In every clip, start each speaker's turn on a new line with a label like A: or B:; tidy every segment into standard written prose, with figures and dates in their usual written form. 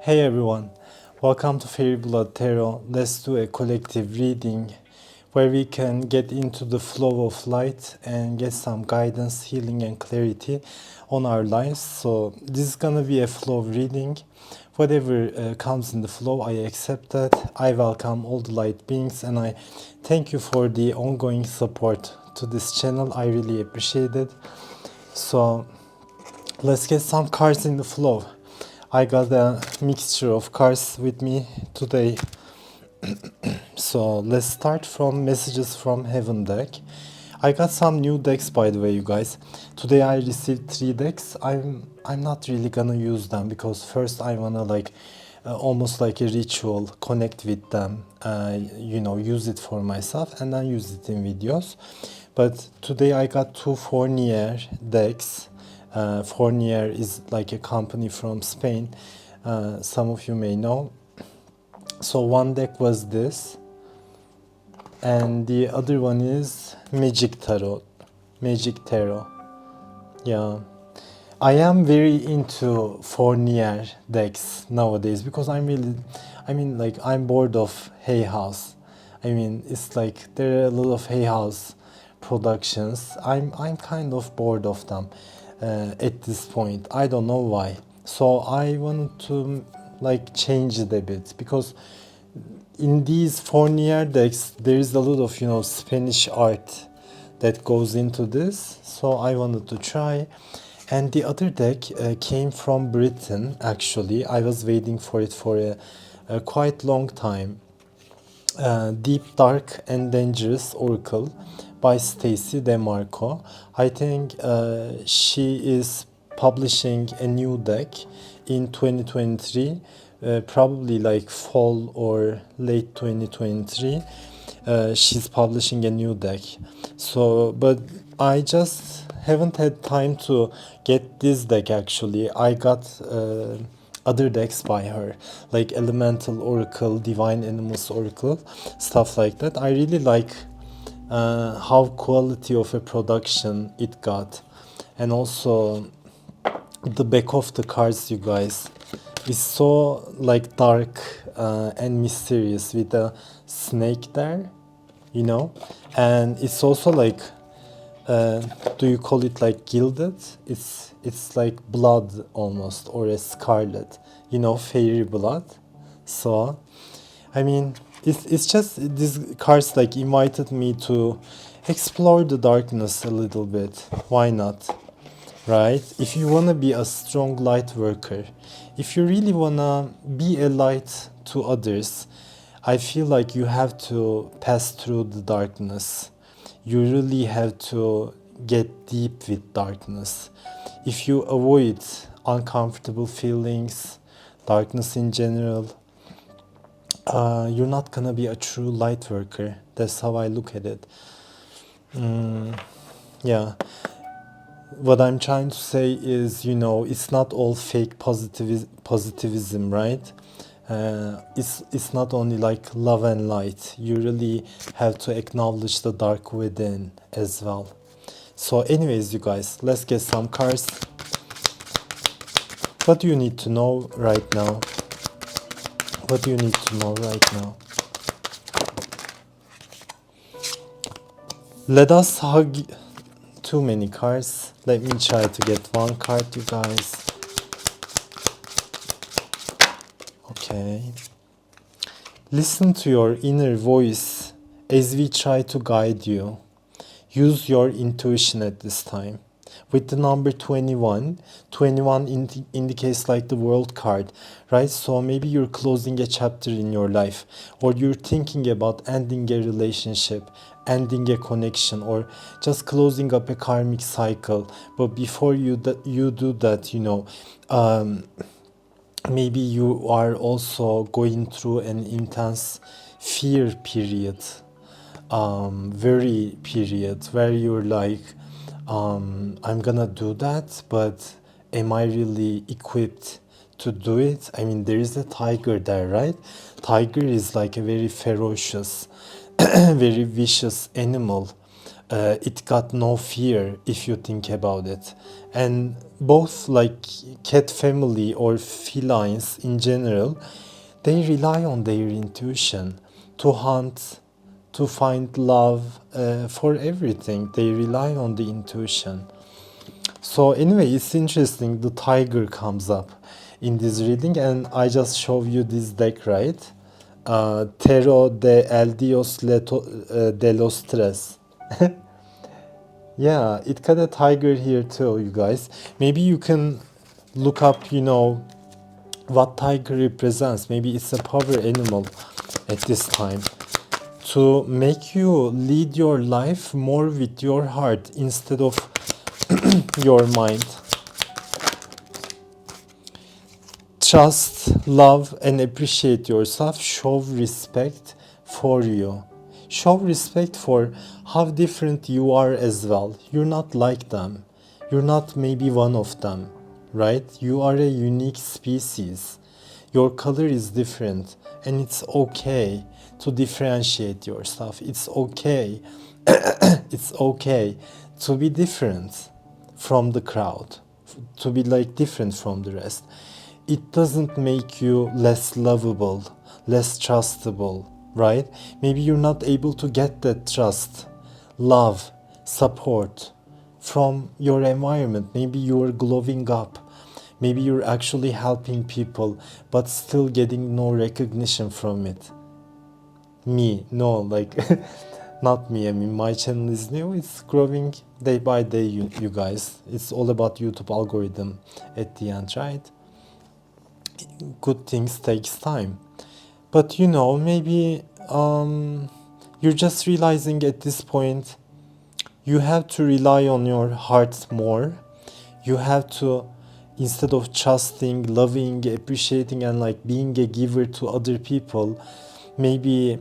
A: Hey everyone, welcome to Fairy Blood Tarot. Let's do a collective reading where we can get into the flow of light and get some guidance, healing, and clarity on our lives. So, this is gonna be a flow reading. Whatever comes in the flow, I accept that. I welcome all the light beings and I thank you for the ongoing support to this channel. I really appreciate it. So, let's get some cards in the flow. I got a mixture of cards with me today. So let's start from Messages from Heaven deck. I got some new decks, by the way, you guys. Today I received 3 decks. I'm not really gonna use them because first I wanna almost like a ritual, connect with them, use it for myself and then use it in videos. But today I got 2 Fournier decks. Fournier is like a company from Spain. Some of you may know. So one deck was this, and the other one is Magic Tarot. Magic Tarot. Yeah. I am very into Fournier decks nowadays because I'm bored of Hay House. It's like there are a lot of Hay House productions. I'm kind of bored of them at this point. I don't know why. So I wanted to change it a bit because in these Fournier decks there is a lot of Spanish art that goes into this. So I wanted to try. And the other deck came from Britain, actually. I was waiting for it for a quite long time. Deep, Dark and Dangerous Oracle by Stacy DeMarco. I think she is publishing a new deck in 2023, probably like fall or late 2023. She's publishing a new deck. So, but I just haven't had time to get this deck actually. I got other decks by her, like Elemental Oracle, Divine Animals Oracle, stuff like that. I really like how quality of a production it got, and also the back of the cards, you guys, is so like dark and mysterious with a snake there, and it's also like do you call it like gilded? It's like blood almost, or a scarlet, fairy blood. So it's just these cards like invited me to explore the darkness a little bit. Why not? Right? If you wanna be a strong light worker, if you really wanna be a light to others, I feel like you have to pass through the darkness. You really have to get deep with darkness. If you avoid uncomfortable feelings, darkness in general, you're not gonna be a true light worker. That's how I look at it. Yeah. What I'm trying to say is, it's not all fake positivism, right? It's not only like love and light. You really have to acknowledge the dark within as well. So anyways, you guys, let's get some cards. What do you need to know right now? What do you need to know right now? Let us hug. Too many cards. Let me try to get one card, you guys. Okay. Listen to your inner voice as we try to guide you. Use your intuition at this time. With the number 21, 21 indicates like the world card, right? So maybe you're closing a chapter in your life, or you're thinking about ending a relationship, ending a connection, or just closing up a karmic cycle. But before you do that, maybe you are also going through an intense fear period, very period where you're like, I'm gonna do that, but am I really equipped to do it? There is a tiger there, right? Tiger is like a very ferocious, very vicious animal. It got no fear if you think about it. And both like cat family or felines in general, they rely on their intuition to hunt, to find love, for everything. They rely on the intuition. So anyway, it's interesting. The tiger comes up in this reading, and I just show you this deck, right? Tarot de el Dios de los Tres. Yeah, it got a tiger here too, you guys. Maybe you can look up, what tiger represents. Maybe it's a power animal at this time to make you lead your life more with your heart instead of your mind. Trust, love, and appreciate yourself. Show respect for you. Show respect for how different you are as well. You're not like them. You're not maybe one of them, right? You are a unique species. Your color is different, and it's okay to differentiate yourself. It's okay. It's okay to be different from the crowd, to be like different from the rest. It doesn't make you less lovable, less trustable, right? Maybe you're not able to get that trust, love, support from your environment. Maybe you're glowing up. Maybe you're actually helping people, but still getting no recognition from it. Me, no, like, not me. I mean, my channel is new. It's growing day by day, you guys. It's all about YouTube algorithm at the end, right? Good things takes time, but maybe you're just realizing at this point you have to rely on your heart more. You have to, instead of trusting, loving, appreciating, and like being a giver to other people, maybe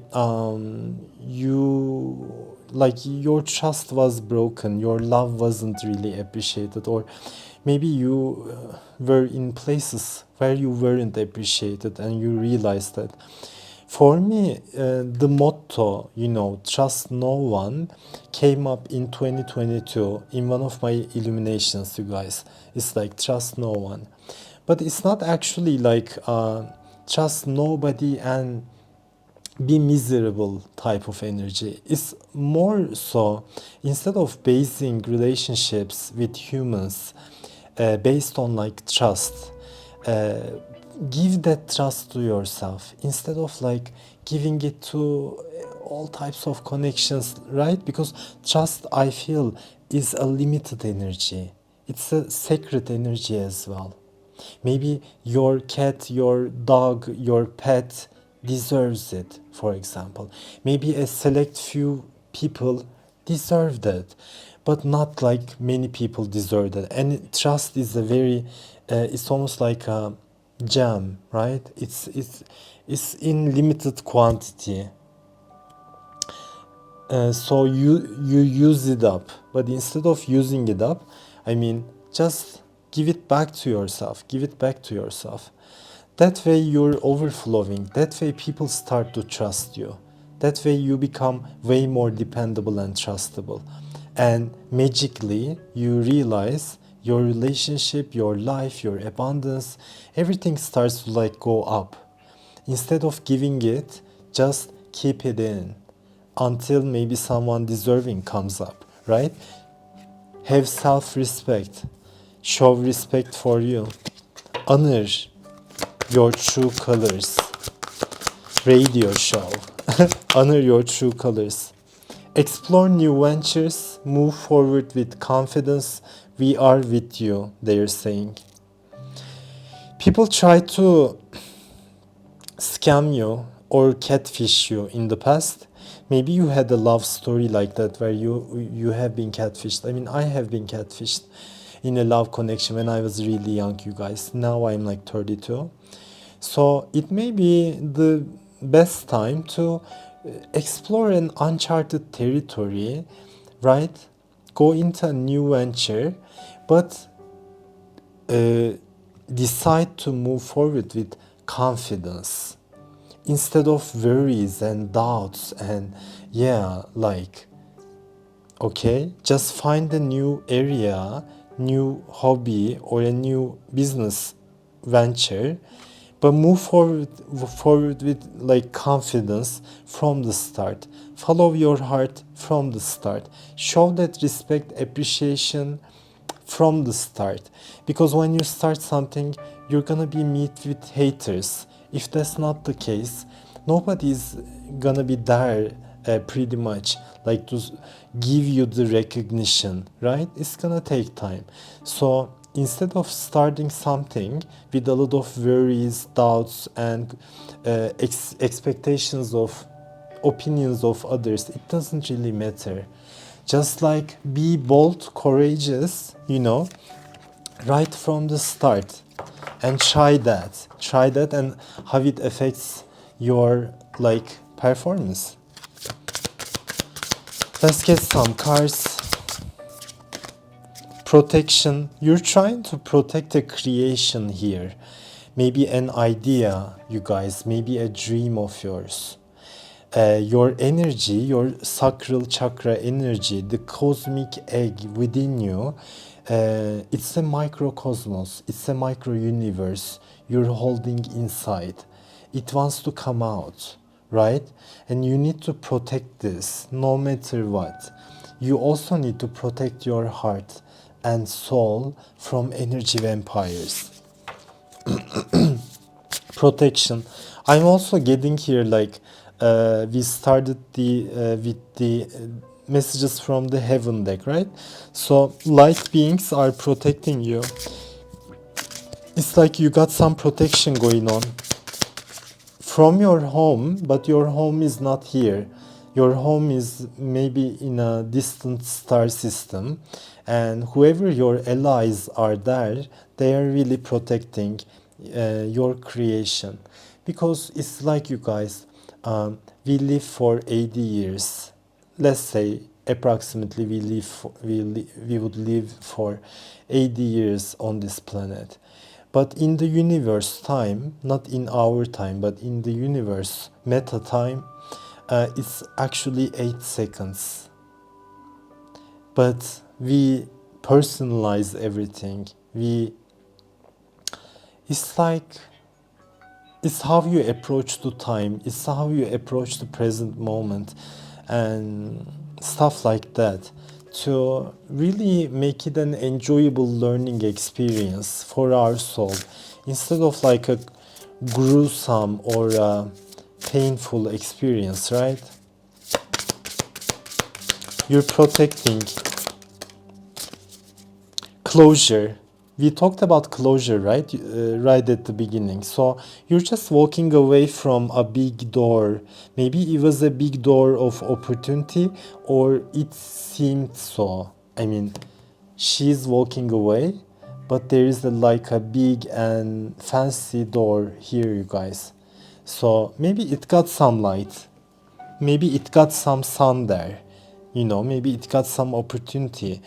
A: you, like, your trust was broken, your love wasn't really appreciated, or maybe you were in places where you weren't appreciated and you realized that. For me, the motto, trust no one, came up in 2022 in one of my illuminations, you guys. It's like trust no one. But it's not actually like trust nobody and be miserable type of energy. It's more so, instead of basing relationships with humans based on like trust, uh, give that trust to yourself instead of like giving it to all types of connections, right? Because trust, I feel, is a limited energy. It's a sacred energy as well. Maybe your cat, your dog, your pet deserves it, for example. Maybe a select few people deserve that, but not like many people deserve that. And trust is a very, it's almost like a gem, right? It's in limited quantity. So you use it up, but instead of using it up, I mean, just give it back to yourself. Give it back to yourself. That way you're overflowing. That way people start to trust you. That way you become way more dependable and trustable. And magically you realize your relationship, your life, your abundance, everything starts to like go up. Instead of giving it, just keep it in until maybe someone deserving comes up, right? Have self-respect. Show respect for you. Honor your true colors. Radio show. Honor your true colors. Explore new ventures. Move forward with confidence. We are with you, they are saying. People try to scam you or catfish you in the past. Maybe you had a love story like that where you have been catfished. I mean, I have been catfished in a love connection when I was really young, you guys. Now I'm like 32. So it may be the best time to explore an uncharted territory, right? Go into a new venture, but decide to move forward with confidence instead of worries and doubts and, yeah, like, Okay, just find a new area, new hobby, or a new business venture, but move forward with like confidence from the start. Follow your heart from the start. Show that respect, appreciation from the start, because when you start something, you're gonna be meet with haters. If that's not the case, nobody's gonna be there pretty much like to give you the recognition, right? It's gonna take time. So instead of starting something with a lot of worries, doubts, and expectations of opinions of others, it doesn't really matter. Just like be bold, courageous, right from the start, and try that and how it affects your like performance. Let's get some cards. Protection. You're trying to protect a creation here, maybe an idea, you guys, maybe a dream of yours. Your energy, your sacral chakra energy, the cosmic egg within you, it's a microcosmos, it's a micro universe you're holding inside. It wants to come out, right? And you need to protect this no matter what. You also need to protect your heart and soul from energy vampires. Protection. I'm also getting here like we started the with the messages from the heaven deck, right? So light beings are protecting you. It's like you got some protection going on from your home, but your home is not here. Your home is maybe in a distant star system, and whoever your allies are there, they are really protecting your creation. Because it's like you guys, we live for 80 years. Let's say approximately we would live for 80 years on this planet. But in the universe time, not in our time, but in the universe meta time, it's actually 8 seconds. But we personalize everything. It's like, it's how you approach the time, it's how you approach the present moment, and stuff like that, to really make it an enjoyable learning experience for our soul, instead of like a gruesome or a painful experience, right? You're protecting closure. We talked about closure, right? Right at the beginning. So you're just walking away from a big door. Maybe it was a big door of opportunity, or it seemed so. I mean, she's walking away, but there is like a big and fancy door here, you guys. So maybe it got some light. Maybe it got some sun there. Maybe it got some opportunity,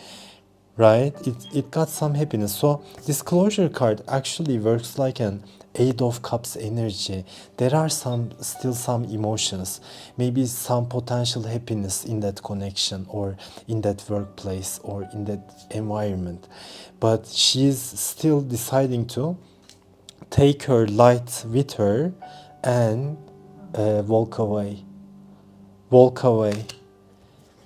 A: right? It got some happiness. So this closure card actually works like an Eight of Cups energy. There are still some emotions, maybe some potential happiness in that connection, or in that workplace, or in that environment, but she's still deciding to take her light with her and walk away.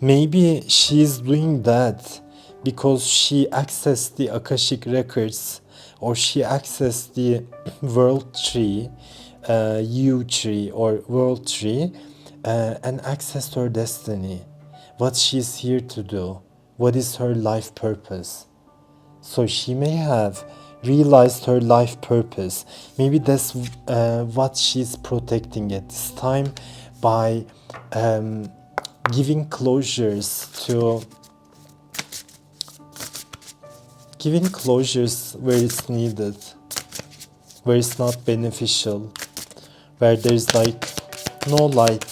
A: Maybe she's doing that because she accessed the Akashic records, or she accessed the world tree, U tree or world tree, and accessed her destiny. What she's here to do, what is her life purpose. So she may have realized her life purpose. Maybe that's what she's protecting at this time, by giving closures where it's needed, where it's not beneficial, where there's like no light.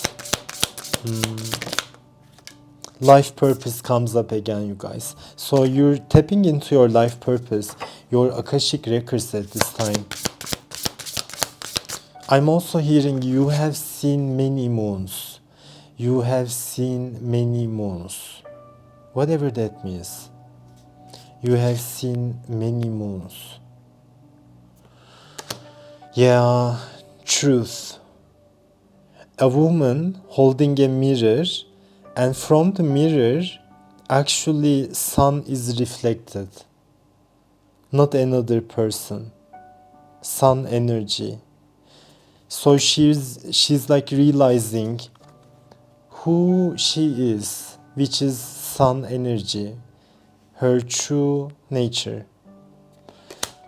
A: Life purpose comes up again, you guys. So you're tapping into your life purpose, your Akashic records at this time. I'm also hearing you have seen many moons. You have seen many moons. whatever that means. You have seen many moons. Yeah, truth. A woman holding a mirror, and from the mirror actually sun is reflected, not another person. Sun energy. So she's like realizing who she is, which is sun energy, her true nature.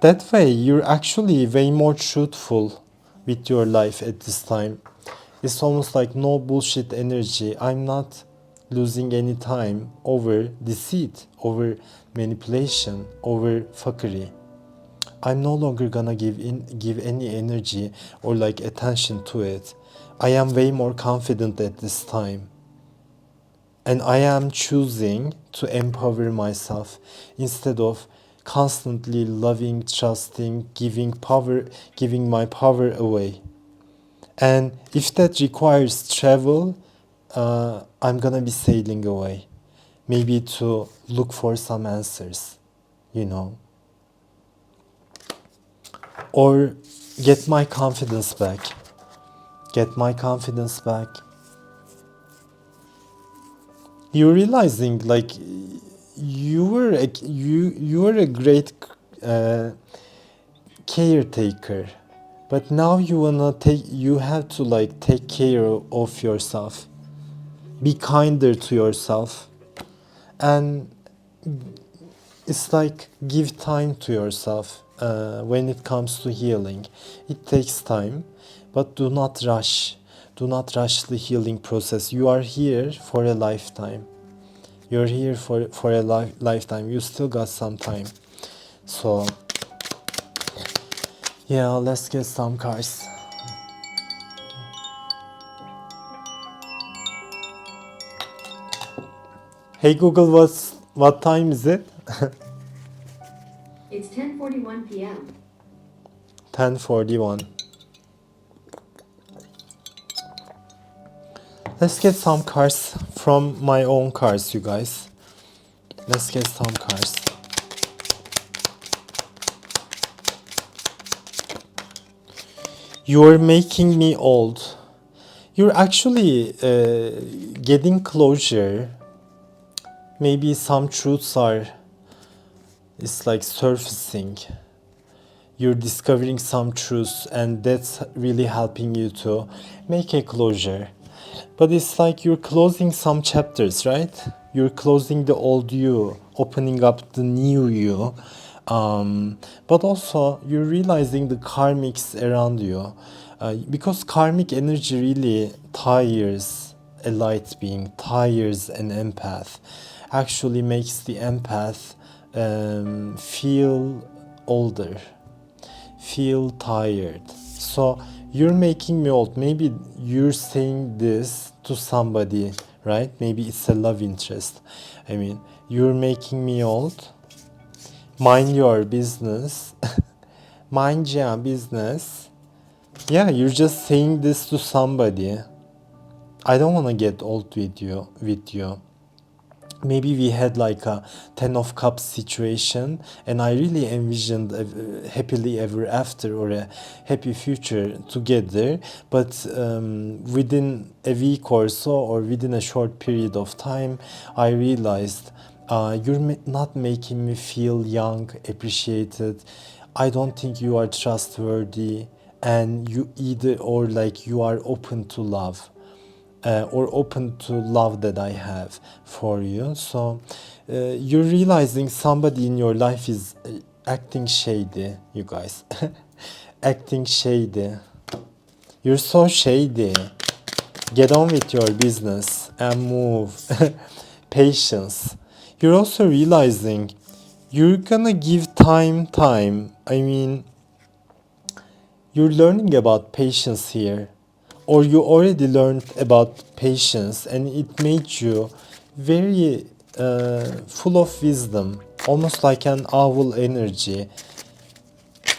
A: That way you're actually way more truthful with your life at this time. It's almost like no bullshit energy. I'm not losing any time over deceit, over manipulation, over fuckery. I'm no longer gonna give any energy or like attention to it. I am way more confident at this time. And I am choosing to empower myself instead of constantly loving, trusting, giving my power away. And if that requires travel, I'm gonna be sailing away. Maybe to look for some answers, you know. Or get my confidence back. Get my confidence back. You're realizing like you were a great caretaker, but now you have to like take care of yourself. Be kinder to yourself, and it's like give time to yourself when it comes to healing. It takes time, but do not rush. Do not rush the healing process. You are here for a lifetime. You're here for a lifetime. You still got some time. So, yeah, let's get some cards. Hey Google, what time is it?
B: It's 10:41 p.m.
A: 10:41. Let's get some cards from my own cards, you guys. Let's get some cards. You're making me old. You're actually getting closure. Maybe some truths it's like surfacing. You're discovering some truths, and that's really helping you to make a closure. But it's like you're closing some chapters, right? You're closing the old you, opening up the new you. But also you're realizing the karmics around you. Because karmic energy really tires a light being, tires an empath. Actually makes the empath feel older, feel tired. So you're making me old. Maybe you're saying this to somebody, right? Maybe it's a love interest. I mean, you're making me old. Mind your business. Mind your business. Yeah, you're just saying this to somebody. I don't want to get old with you. Maybe we had like a 10 of cups situation, and I really envisioned a happily ever after or a happy future together, but within a week or so, or within a short period of time, I realized you're not making me feel young, appreciated. I don't think you are trustworthy, and you either or like you are open to love, or open to love that I have for you. So you're realizing somebody in your life is acting shady, you guys. Acting shady. You're so shady. Get on with your business and move. Patience. You're also realizing you're gonna give time. I mean, you're learning about patience here, or you already learned about patience, and it made you very full of wisdom, almost like an owl energy.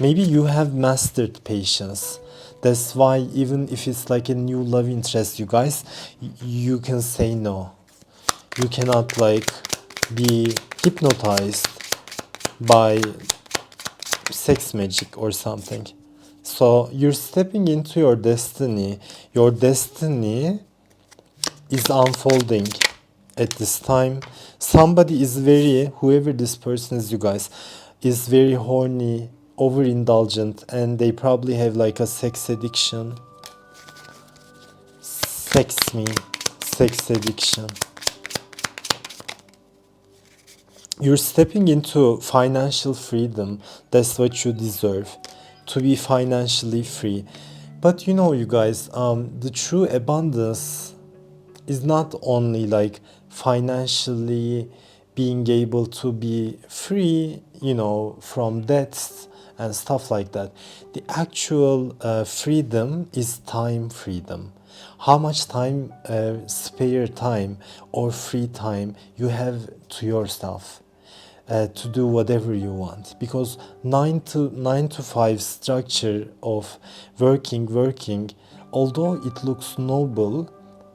A: Maybe you have mastered patience. That's why even if it's like a new love interest, you guys, you can say no. You cannot like be hypnotized by sex magic or something. So you're stepping into your destiny. Your destiny is unfolding at this time. Somebody is very, whoever this person is, you guys, is very horny, overindulgent, and they probably have like a sex addiction. Sex addiction. You're stepping into financial freedom. That's what you deserve, to be financially free. But you know, you guys, the true abundance is not only like financially being able to be free, you know, from debts and stuff like that. The actual freedom is time freedom. How much time, spare time or free time you have to yourself to do whatever you want, because 9 to 5 structure of working, although it looks noble,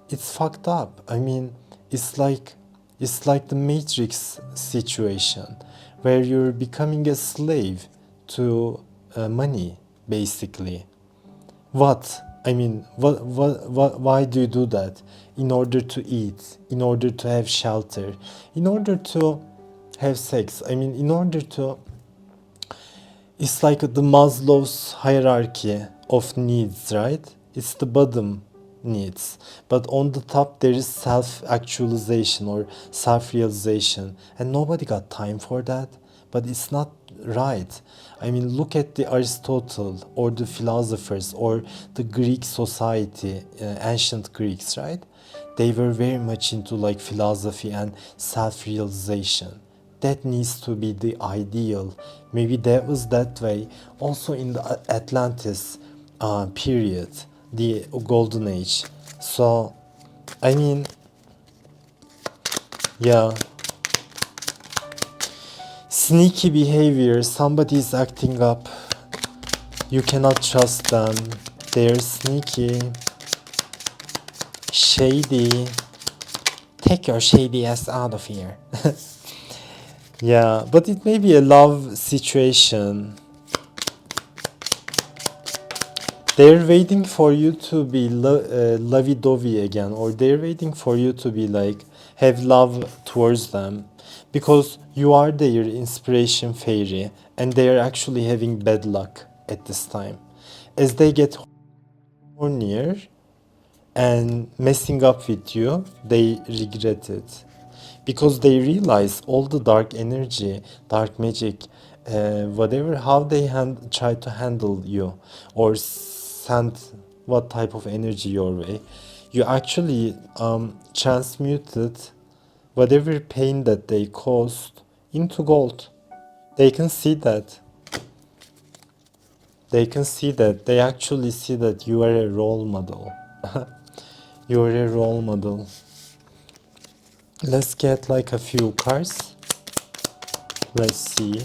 A: it's fucked up. I mean, it's like the Matrix situation where you're becoming a slave to money, basically. What? I mean, why do you do that? In order to eat, in order to have shelter, in order to have sex. I mean, in order to, it's like the Maslow's hierarchy of needs, right? It's the bottom needs. But on the top, there is self actualization or self realization. And nobody got time for that. But it's not right. I mean, look at the Aristotle or the philosophers or the Greek society, ancient Greeks, right? They were very much into like philosophy and self realization. That needs to be the ideal. Maybe that was that way also in the Atlantis period, the golden age. So, I mean, yeah, sneaky behavior. Somebody is acting up. You cannot trust them. They're sneaky, shady. Take your shady ass out of here. Yeah, but it may be a love situation. They're waiting for you to be lovey-dovey again, or they're waiting for you to be like, have love towards them, because you are their inspiration fairy, and they are actually having bad luck at this time. As they get hornier and messing up with you, they regret it. Because they realize all the dark energy, dark magic, whatever, how they try to handle you or send what type of energy your way, you actually transmuted whatever pain that they caused into gold. They can see that. They can see that. They actually see that you are a role model. You are a role model. Let's get like a few cards. Let's see.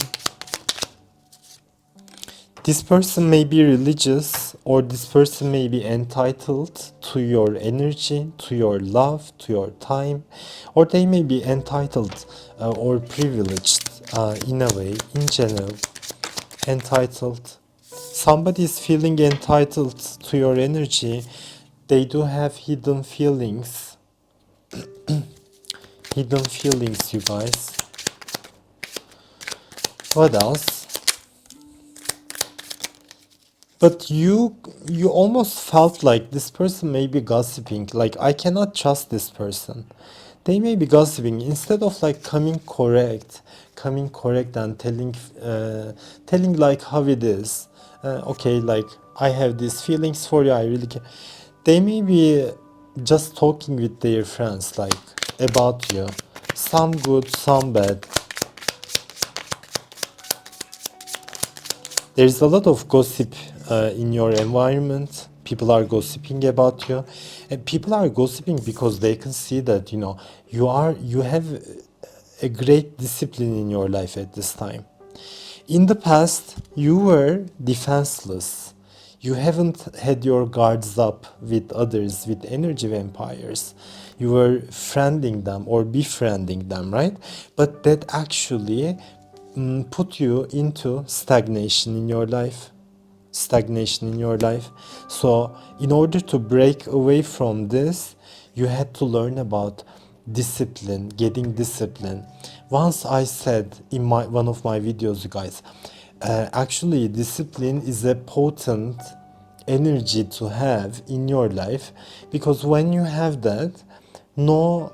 A: This person may be religious, or this person may be entitled to your energy, to your love, to your time, or they may be entitled or privileged in a way, in general. Entitled. Somebody is feeling entitled to your energy. They do have hidden feelings. Hidden feelings, you guys. What else? But you almost felt like this person may be gossiping. Like, I cannot trust this person. They may be gossiping instead of like coming correct and telling like how it is. Okay, like I have these feelings for you. I really care. They may be just talking with their friends like about you, some good, some bad. There's a lot of gossip in your environment. People are gossiping about you, and people are gossiping because they can see that you have a great discipline in your life at this time. In the past, you were defenseless. You haven't had your guards up with others, with energy vampires. You were friending them or befriending them, right? But that actually put you into stagnation in your life. Stagnation in your life. So, in order to break away from this, you had to learn about discipline, getting discipline. Once I said in one of my videos, you guys, actually discipline is a potent energy to have in your life, because when you have that, no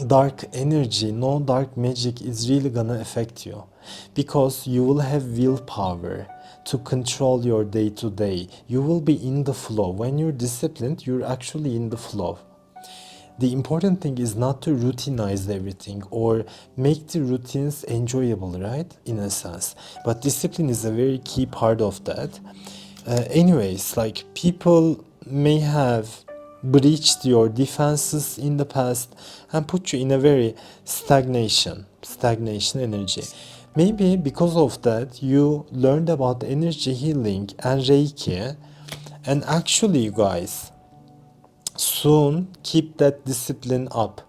A: dark energy, no dark magic is really gonna affect you, because you will have willpower to control your day to day. You will be in the flow. When you're disciplined, you're actually in the flow. The important thing is not to routinize everything or make the routines enjoyable, right? In a sense. But discipline is a very key part of that. Anyways, like, people may have breached your defenses in the past and put you in a very stagnation energy. Maybe because of that, you learned about energy healing and Reiki, and actually, you guys, soon keep that discipline up,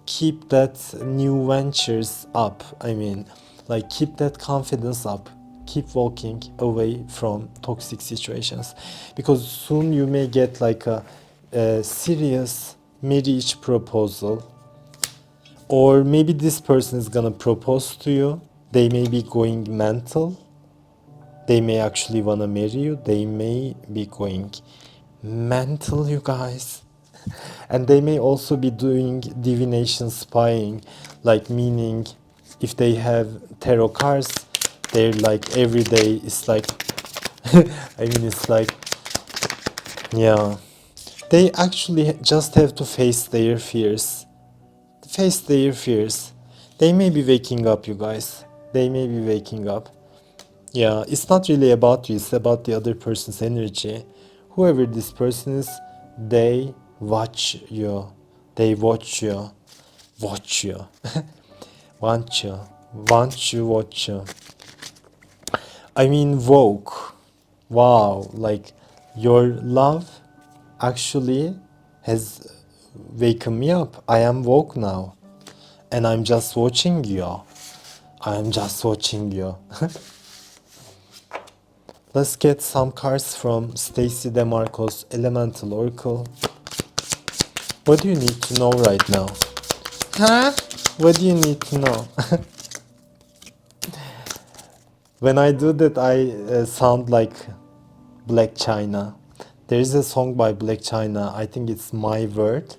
A: keep that new ventures up. I mean, like, keep that confidence up, keep walking away from toxic situations, because soon you may get like a serious marriage proposal, or maybe this person is gonna propose to you. They may be going mental, they may actually wanna marry you, they may be going mental, you guys. And they may also be doing divination spying, like, meaning if they have tarot cards, they're like every day it's like I mean, it's like, yeah, they actually just have to face their fears. Face their fears. They may be waking up, you guys. They may be waking up. Yeah, it's not really about you, it's about the other person's energy. Whoever this person is, they watch you. They watch you. Watch you. Want you. Want you, watch you. I mean, woke. Wow, like, your love actually has waken me up. I am woke now. And I'm just watching you. I'm just watching you. Let's get some cards from Stacy DeMarco's Elemental Oracle. What do you need to know right now? Huh? What do you need to know? When I do that, I sound like Black China. There is a song by Black China. I think it's My Word.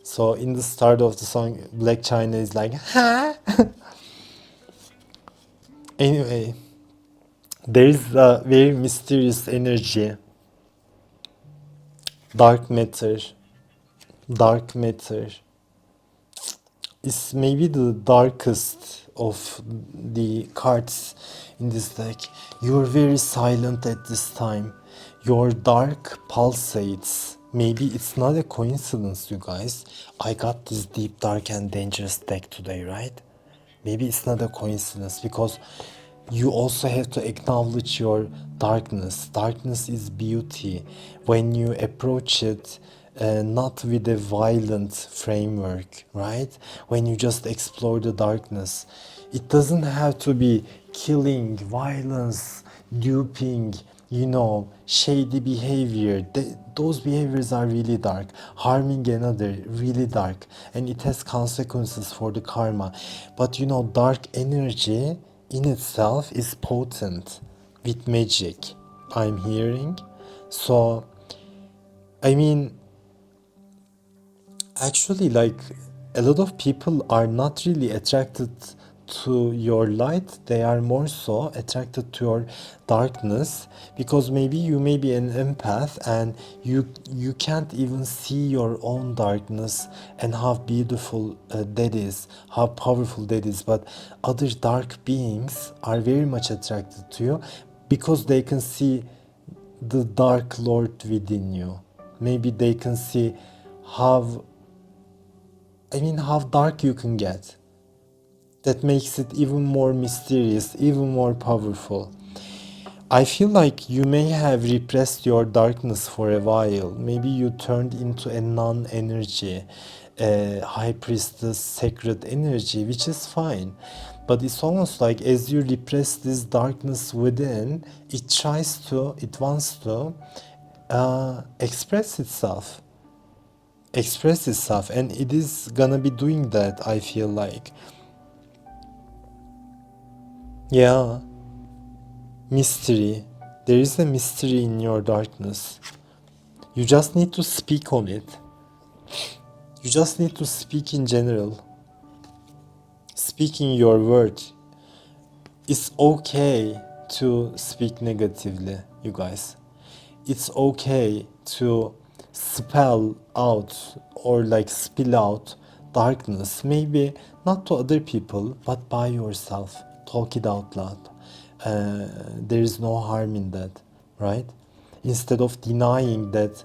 A: So in the start of the song, Black China is like, huh? Anyway, there is a very mysterious energy. Dark matter. Dark matter is maybe the darkest of the cards in this deck. You're very silent at this time. Your dark pulsates. Maybe it's not a coincidence, you guys. I got this deep, dark, and dangerous deck today, right? Maybe it's not a coincidence, because you also have to acknowledge your darkness. Darkness is beauty when you approach it not with a violent framework, right? When you just explore the darkness, it doesn't have to be killing, violence, duping, shady behavior. Those behaviors are really dark. Harming another, really dark, and it has consequences for the karma. But dark energy in itself is potent with magic, I'm hearing. So, I mean, actually, like, a lot of people are not really attracted to your light. They are more so attracted to your darkness, because maybe you may be an empath and you can't even see your own darkness and how beautiful that is, how powerful that is. But other dark beings are very much attracted to you, because they can see the dark lord within you. Maybe they can see how how dark you can get. That makes it even more mysterious, even more powerful. I feel like you may have repressed your darkness for a while. Maybe you turned into a non-energy, a high priestess, sacred energy, which is fine. But it's almost like as you repress this darkness within, it wants to express itself. Express itself, and it is gonna be doing that, I feel like. Yeah, mystery. There is a mystery in your darkness. You just need to speak on it. You just need to speak in general. Speaking your word. It's okay to speak negatively, you guys. It's okay to spell out or like spill out darkness. Maybe not to other people, but by yourself. Talk it out loud. There is no harm in that, right? Instead of denying that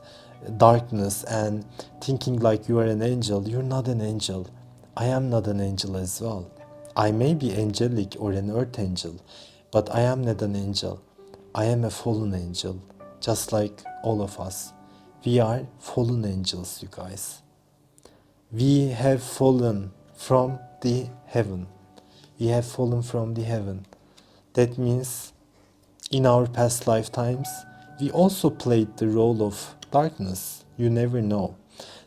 A: darkness and thinking like you are an angel, you're not an angel. I am not an angel as well. I may be angelic or an earth angel, but I am not an angel. I am a fallen angel, just like all of us. We are fallen angels, you guys. We have fallen from the heaven. We have fallen from the heaven. That means in our past lifetimes, we also played the role of darkness. You never know.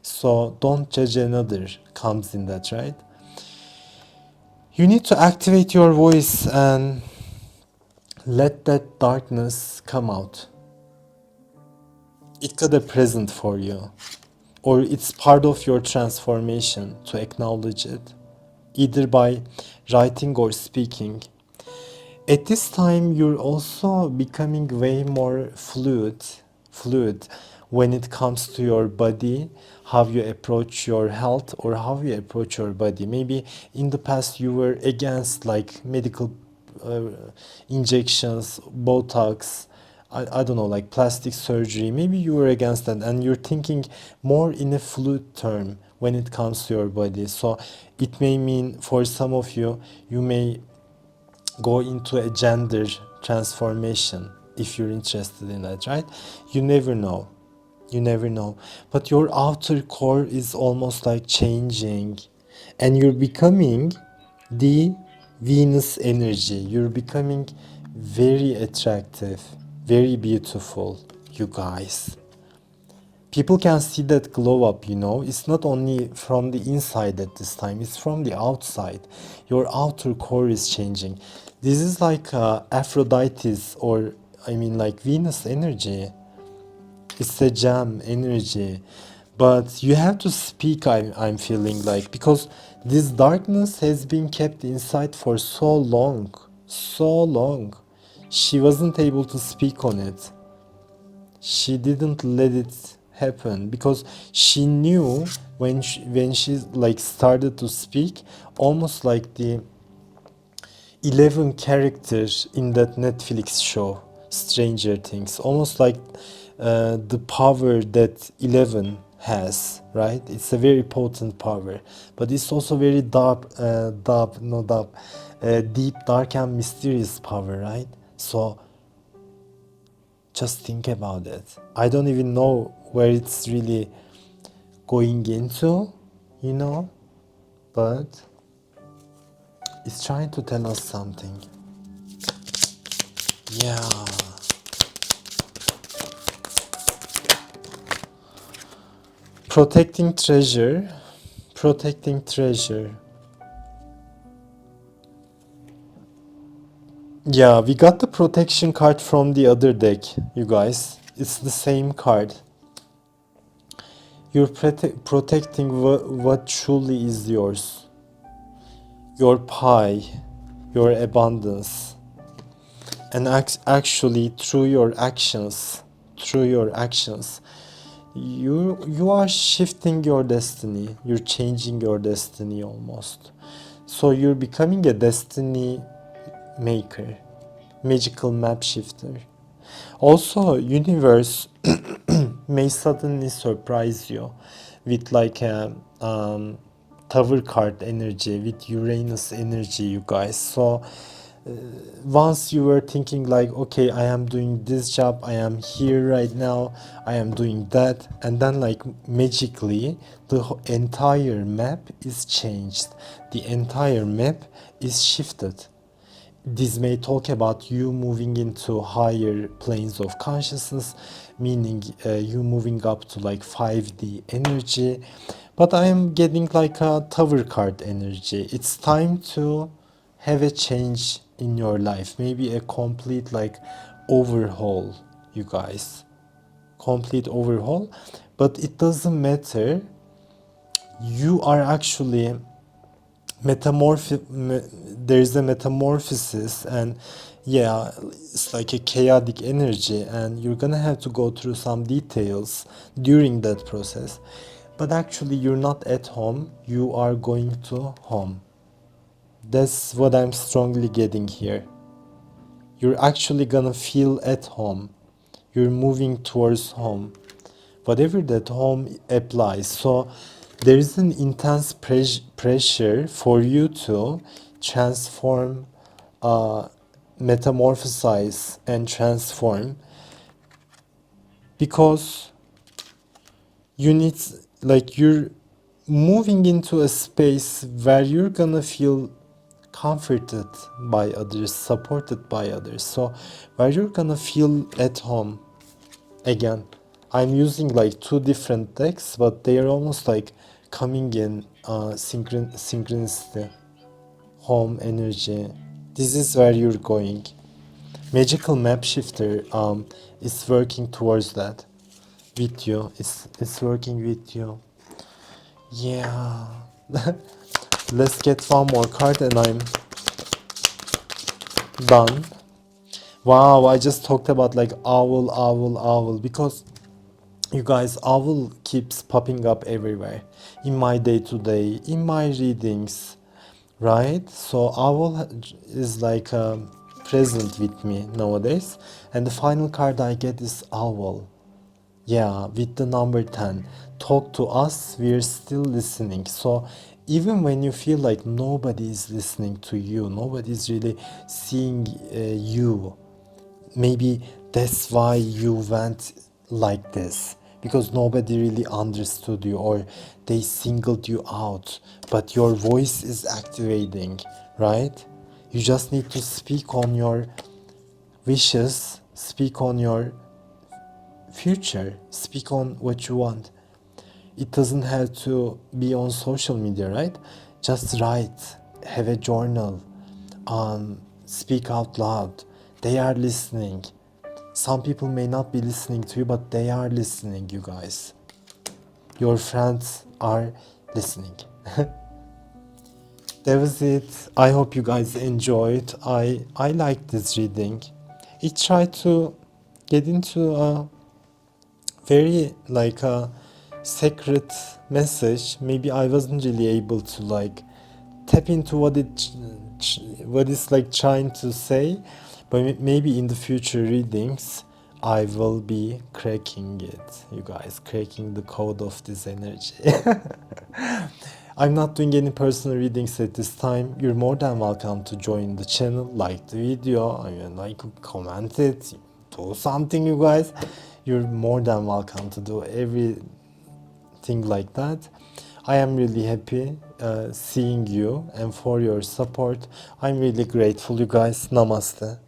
A: So don't judge another comes in that, right? You need to activate your voice and let that darkness come out. It got a present for you, or it's part of your transformation to acknowledge it, either by writing or speaking. At this time, you're also becoming way more fluid when it comes to your body, how you approach your health or how you approach your body. Maybe in the past you were against like medical uh, injections, Botox, I don't know, like plastic surgery. Maybe you were against that and you're thinking more in a fluid term when it comes to your body. So it may mean for some of you, you may go into a gender transformation if you're interested in that, right? You never know. You never know. But your outer core is almost like changing and you're becoming the Venus energy. You're becoming very attractive, very beautiful, you guys. People can see that glow up, you know. It's not only from the inside at this time, it's from the outside. Your outer core is changing. This is like Aphrodite's, or I mean like Venus energy. It's a gem energy. But you have to speak, I'm feeling like, because this darkness has been kept inside for so long. So long. She wasn't able to speak on it. She didn't let it happen because she knew when she like started to speak, almost like the 11 characters in that Netflix show Stranger Things, almost like the power that 11 has, right? It's a very potent power, but it's also very deep, dark and mysterious power, right? So just think about it. I don't even know where it's really going into, you know, but it's trying to tell us something. Yeah. Protecting treasure. Protecting treasure. Yeah, we got the protection card from the other deck, you guys. It's the same card. You're protecting what truly is yours. Your pie, your abundance. And actually, through your actions, you are shifting your destiny. You're changing your destiny almost. So you're becoming a destiny maker, magical map shifter. Also, universe may suddenly surprise you with like a tower card energy, with Uranus energy, you guys. So once you were thinking like, okay, I am doing this job, I am here right now, I am doing that, and then like magically the entire map is changed, the entire map is shifted. This may talk about you moving into higher planes of consciousness, meaning you moving up to like 5D energy. But I am getting like a tower card energy. It's time to have a change in your life. Maybe a complete like overhaul, you guys. Complete overhaul. But it doesn't matter. You are actually there's a metamorphosis, and yeah, it's like a chaotic energy, and you're gonna have to go through some details during that process. But actually you're not at home, you are going to home. That's what I'm strongly getting here. You're actually gonna feel at home. You're moving towards home, whatever that home applies. So there is an intense pressure for you to transform, metamorphosize, and transform, because you need, like, you're moving into a space where you're gonna feel comforted by others, supported by others, so where you're gonna feel at home. Again, I'm using like two different decks, but they are almost like coming in synchronicity. Home energy. This is where you're going. Magical map shifter is working towards that with you. It's working with you. Yeah. Let's get one more card and I'm done. Wow, I just talked about like owl, owl, owl, because you guys, owl keeps popping up everywhere in my day-to-day, in my readings, right? So owl is like present with me nowadays, and the final card I get is owl. Yeah, with the number 10. Talk to us, we're still listening. So even when you feel like nobody is listening to you, nobody is really seeing you, maybe that's why you went like this, because nobody really understood you, or they singled you out, but your voice is activating, right? You just need to speak on your wishes, speak on your future, speak on what you want. It doesn't have to be on social media, right? Just write, have a journal, speak out loud. They are listening. Some people may not be listening to you, but they are listening, you guys. Your friends are listening. That was it. I hope you guys enjoyed. I liked this reading. It tried to get into a very like a secret message. Maybe I wasn't really able to like tap into what it's like trying to say, but maybe in the future readings I will be cracking it, you guys, cracking the code of this energy. I'm not doing any personal readings at this time. You're more than welcome to join the channel, like the video, I mean, like, comment it, do something, you guys. You're more than welcome to do everything like that. I am really happy seeing you and for your support. I'm really grateful, you guys. Namaste.